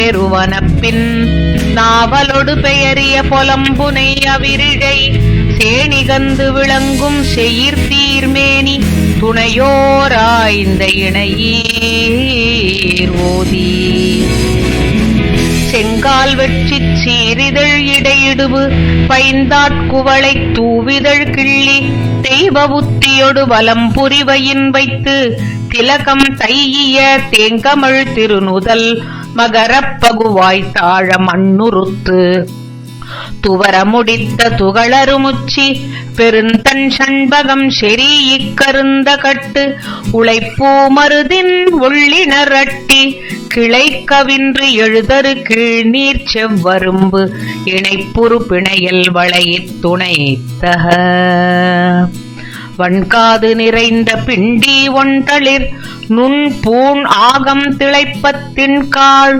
பெருவனப்பின் நாவலொடு பெயரிய பொலம்புனை அவிரிழை சேணிகந்து விளங்கும் செயிர்தீர்மேனி துணையோராய்ந்த இணையீர் ஓதி செங்கால் வெற்றிச் சீரிதழ் இடையிடுவு பைந்தாட்குவளை தூவிதழ் கிள்ளி தெய்வ புத்தியொடு வலம் புரிவையின் வைத்து திலகம் தையிய தேங்கமழ் திருநுதல் மகரப்பகுவாய் தாழ மண்ணுறுத்து துவர முடித்த துகளருமுச்சி பெருந்தன் சண்பகம் செரீயிக்கருந்த கட்டு உழைப்பூ மருதின் உள்ளிணரட்டி கிளை கவின்று எழுதரு கீழ்நீர் செவ்வரும்பு இணைப்புறு பிணையல் வளையித் துணைத்தக வண்காது நிறைந்த பிண்டி ஒன்றளிர் நுண் பூண் ஆகம் திளைப்பத்தின் கால்